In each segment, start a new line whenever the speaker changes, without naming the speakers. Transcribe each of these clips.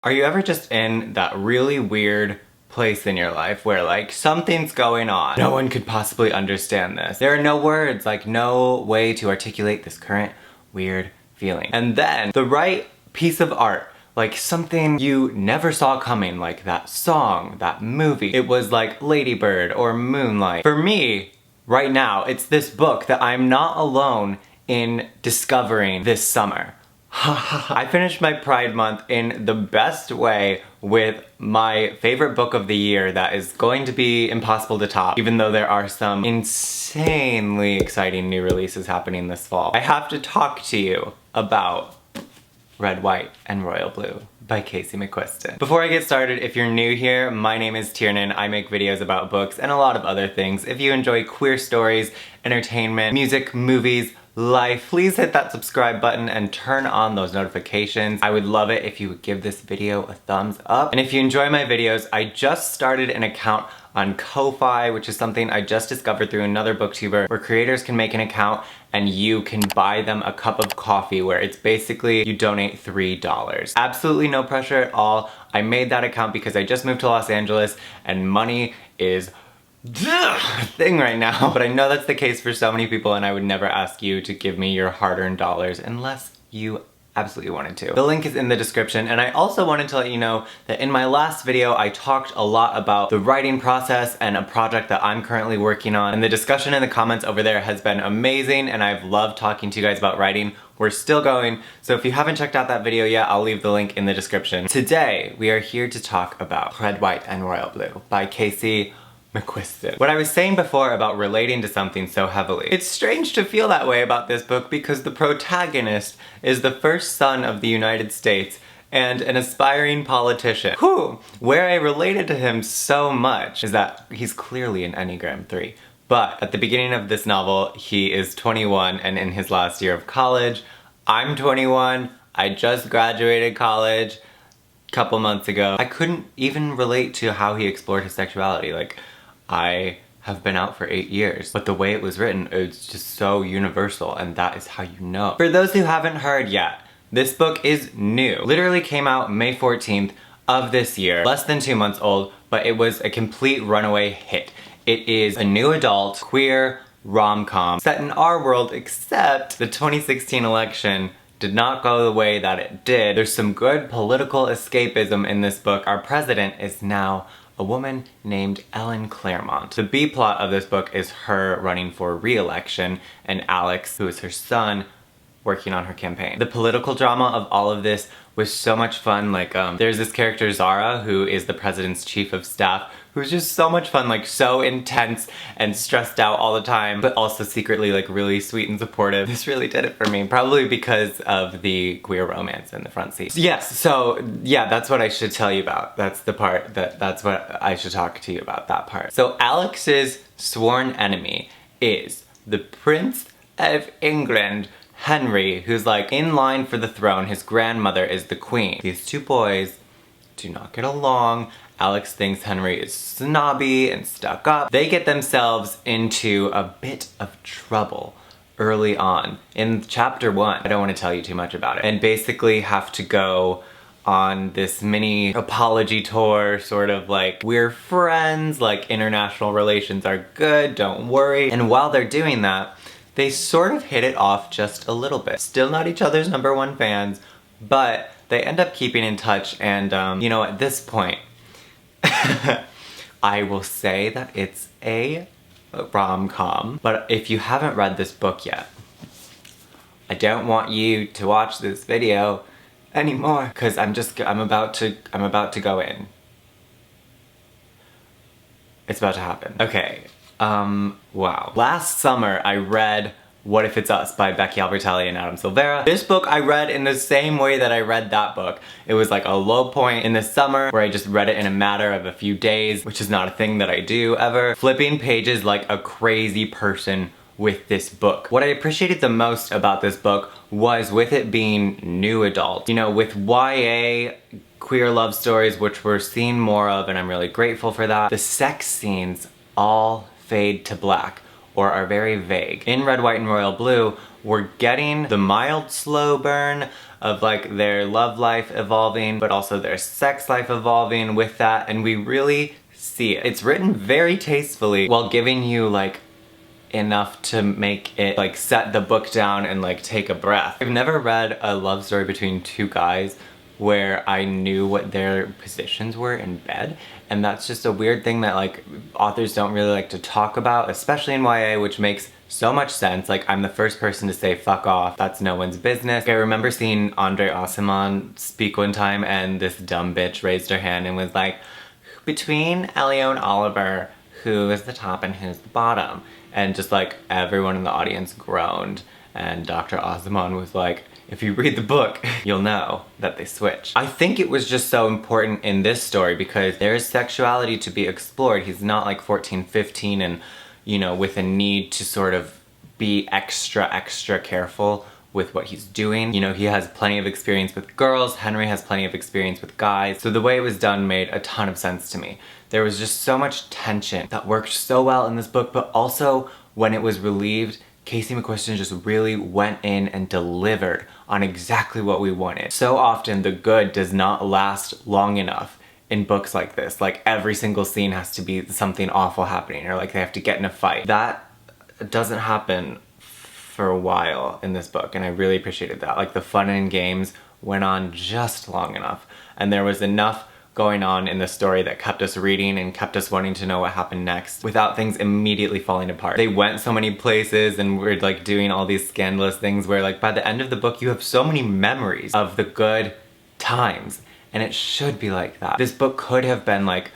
Are you ever just in that really weird place in your life where like something's going on? No one could possibly understand this. There are no words, like no way to articulate this current weird feeling. And then the right piece of art, like something you never saw coming, like that song, that movie. It was like Lady Bird or Moonlight. For me, right now, it's this book that I'm not alone in discovering this summer. I finished my Pride Month in the best way with my favorite book of the year that is going to be impossible to top, even though there are some insanely exciting new releases happening this fall. I have to talk to you about Red, White, and Royal Blue by Casey McQuiston. Before I get started, if you're new here, my name is Tiernan. I make videos about books and a lot of other things. If you enjoy queer stories, entertainment, music, movies, life, please hit that subscribe button and turn on those notifications. I would love it if you would give this video a thumbs up. And if you enjoy my videos, I just started an account on Ko-Fi, which is something I just discovered through another booktuber, where creators can make an account and you can buy them a cup of coffee, where it's basically you donate $3. Absolutely no pressure at all. I made that account because I just moved to Los Angeles and money is thing right now, but I know that's the case for so many people, and I would never ask you to give me your hard-earned dollars unless you absolutely wanted to. The link is in the description, and I also wanted to let you know that in my last video I talked a lot about the writing process and a project that I'm currently working on, and the discussion in the comments over there has been amazing, and I've loved talking to you guys about writing. We're still going, so if you haven't checked out that video yet, I'll leave the link in the description. Today, we are here to talk about Red, White, and Royal Blue by Casey McQuiston. What I was saying before about relating to something so heavily. It's strange to feel that way about this book because the protagonist is the first son of the United States and an aspiring politician. Where I related to him so much is that he's clearly an Enneagram 3. But at the beginning of this novel, he is 21 and in his last year of college. I'm 21, I just graduated college a couple months ago. I couldn't even relate to how he explored his sexuality. Like, I have been out for 8 years, but the way it was written, it's just so universal, and that is how you know. For those who haven't heard yet, this book is new. Literally came out May 14th of this year, less than 2 months old, but it was a complete runaway hit. It is a new adult, queer rom-com set in our world, except the 2016 election did not go the way that it did. There's some good political escapism in this book. Our president is now a woman named Ellen Claremont. The B-plot of this book is her running for re-election and Alex, who is her son, working on her campaign. The political drama of all of this was so much fun. Like, there's this character Zara, who is the president's chief of staff, who's just so much fun, like so intense and stressed out all the time, but also secretly like really sweet and supportive. This really did it for me, probably because of the queer romance in the front seat. Yes, so yeah, that's what I should tell you about. That's the part that's what I should talk to you about, that part. So Alex's sworn enemy is the Prince of England, Henry, who's like in line for the throne. His grandmother is the queen. These two boys do not get along. Alex thinks Henry is snobby and stuck up. They get themselves into a bit of trouble early on. In chapter 1, I don't want to tell you too much about it, and basically have to go on this mini apology tour, sort of like, we're friends, like international relations are good, don't worry. And while they're doing that, they sort of hit it off just a little bit. Still not each other's #1 fans, but they end up keeping in touch, and you know, at this point, I will say that it's a rom-com, but if you haven't read this book yet, I don't want you to watch this video anymore, because I'm about to go in. It's about to happen. Okay, wow. Last summer I read What If It's Us by Becky Albertalli and Adam Silvera. This book I read in the same way that I read that book. It was like a low point in the summer where I just read it in a matter of a few days, which is not a thing that I do ever. Flipping pages like a crazy person with this book. What I appreciated the most about this book was with it being new adult. You know, with YA queer love stories, which we're seeing more of, and I'm really grateful for that, the sex scenes all fade to black, or are very vague. In Red, White, and Royal Blue, we're getting the mild slow burn of like their love life evolving, but also their sex life evolving with that, and we really see it. It's written very tastefully while giving you like enough to make it like set the book down and like take a breath. I've never read a love story between two guys where I knew what their positions were in bed, and that's just a weird thing that like authors don't really like to talk about, especially in YA, which makes so much sense. Like, I'm the first person to say fuck off, that's no one's business. I remember seeing Andre Aciman speak one time and this dumb bitch raised her hand and was like, between Elio and Oliver, who is the top and who's the bottom? And just like everyone in the audience groaned, and Dr. Aciman was like, if you read the book, you'll know that they switch. I think it was just so important in this story because there is sexuality to be explored. He's not like 14, 15 and, you know, with a need to sort of be extra careful with what he's doing. You know, he has plenty of experience with girls, Henry has plenty of experience with guys, so the way it was done made a ton of sense to me. There was just so much tension that worked so well in this book, but also when it was relieved, Casey McQuiston just really went in and delivered on exactly what we wanted. So often the good does not last long enough in books like this. Like, every single scene has to be something awful happening, or like they have to get in a fight. That doesn't happen for a while in this book, and I really appreciated that. Like, the fun and games went on just long enough, and there was enough going on in the story that kept us reading and kept us wanting to know what happened next without things immediately falling apart. They went so many places and were like doing all these scandalous things where like by the end of the book you have so many memories of the good times, and it should be like that. This book could have been like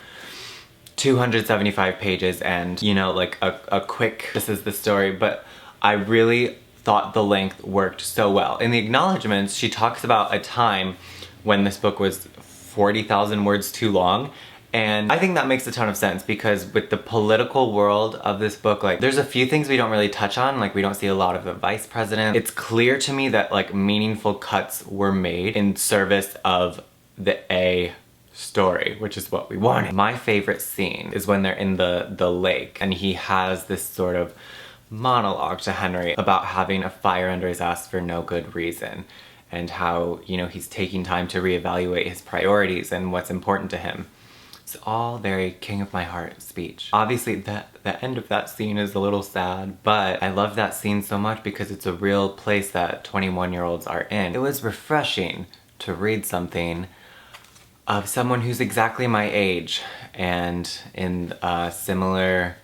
275 pages and, you know, like a quick, this is the story, but I really thought the length worked so well. In the acknowledgements, she talks about a time when this book was 40,000 words too long, and I think that makes a ton of sense because with the political world of this book, like, there's a few things we don't really touch on, like we don't see a lot of the vice president. It's clear to me that like meaningful cuts were made in service of the A story, which is what we wanted. My favorite scene is when they're in the lake and he has this sort of monologue to Henry about having a fire under his ass for no good reason, and how, you know, he's taking time to reevaluate his priorities and what's important to him. It's all very King of My Heart speech. Obviously, the end of that scene is a little sad, but I love that scene so much because it's a real place that 21-year-olds are in. It was refreshing to read something of someone who's exactly my age and in a similar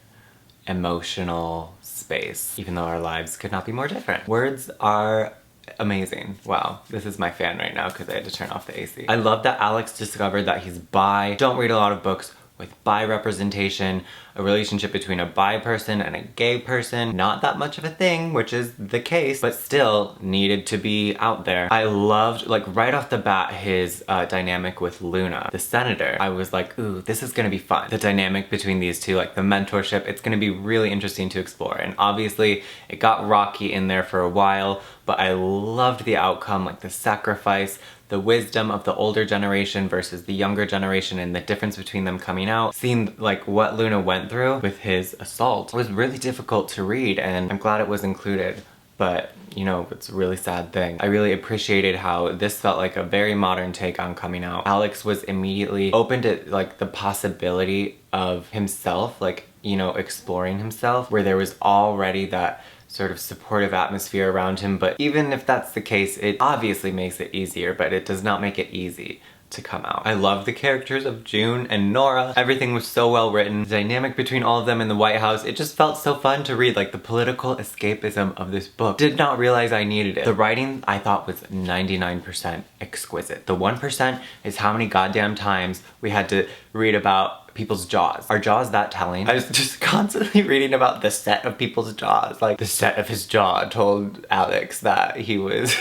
emotional space, even though our lives could not be more different. Words are amazing. Wow, this is my fan right now because I had to turn off the AC. I love that Alex discovered that he's bi. Don't read a lot of books with bi representation, a relationship between a bi person and a gay person. Not that much of a thing, which is the case, but still needed to be out there. I loved, like, right off the bat, his dynamic with Luna, the senator. I was like, ooh, this is gonna be fun. The dynamic between these two, like the mentorship, it's gonna be really interesting to explore. And obviously, it got rocky in there for a while, but I loved the outcome, like the sacrifice, the wisdom of the older generation versus the younger generation and the difference between them coming out. Seeing like what Luna went through with his assault was really difficult to read, and I'm glad it was included. But, you know, it's a really sad thing. I really appreciated how this felt like a very modern take on coming out. Alex was immediately open to like the possibility of himself, like, you know, exploring himself, where there was already that sort of supportive atmosphere around him. But even if that's the case, it obviously makes it easier, but it does not make it easy to come out. I love the characters of June and Nora. Everything was so well written. The dynamic between all of them in the White House, it just felt so fun to read. Like, the political escapism of this book. Did not realize I needed it. The writing, I thought, was 99% exquisite. The 1% is how many goddamn times we had to read about people's jaws. Are jaws that telling? I was just constantly reading about the set of people's jaws. Like, the set of his jaw told Alex that he was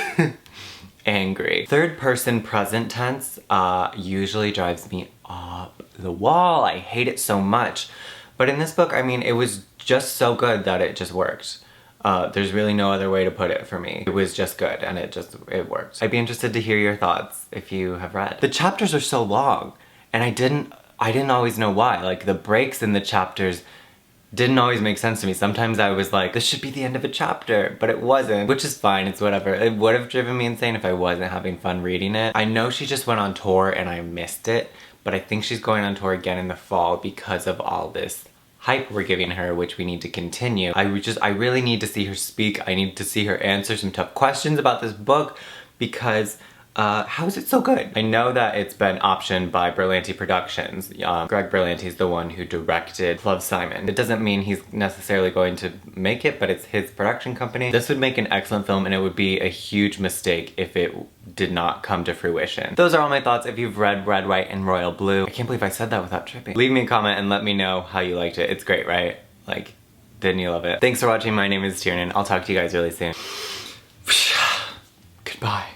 angry. Third person present tense usually drives me up the wall. I hate it so much. But in this book, I mean, it was just so good that it just worked. There's really no other way to put it for me. It was just good and it worked. I'd be interested to hear your thoughts if you have read. The chapters are so long, and I didn't always know why. Like, the breaks in the chapters didn't always make sense to me. Sometimes I was like, this should be the end of a chapter, but it wasn't, which is fine, it's whatever. It would have driven me insane if I wasn't having fun reading it. I know she just went on tour and I missed it, but I think she's going on tour again in the fall because of all this hype we're giving her, which we need to continue. I really need to see her speak. I need to see her answer some tough questions about this book because how is it so good? I know that it's been optioned by Berlanti Productions. Greg Berlanti is the one who directed Love, Simon. It doesn't mean he's necessarily going to make it, but it's his production company. This would make an excellent film and it would be a huge mistake if it did not come to fruition. Those are all my thoughts. If you've read Red, White, and Royal Blue, I can't believe I said that without tripping. Leave me a comment and let me know how you liked it. It's great, right? Like, didn't you love it? Thanks for watching. My name is Tiernan. I'll talk to you guys really soon. Goodbye.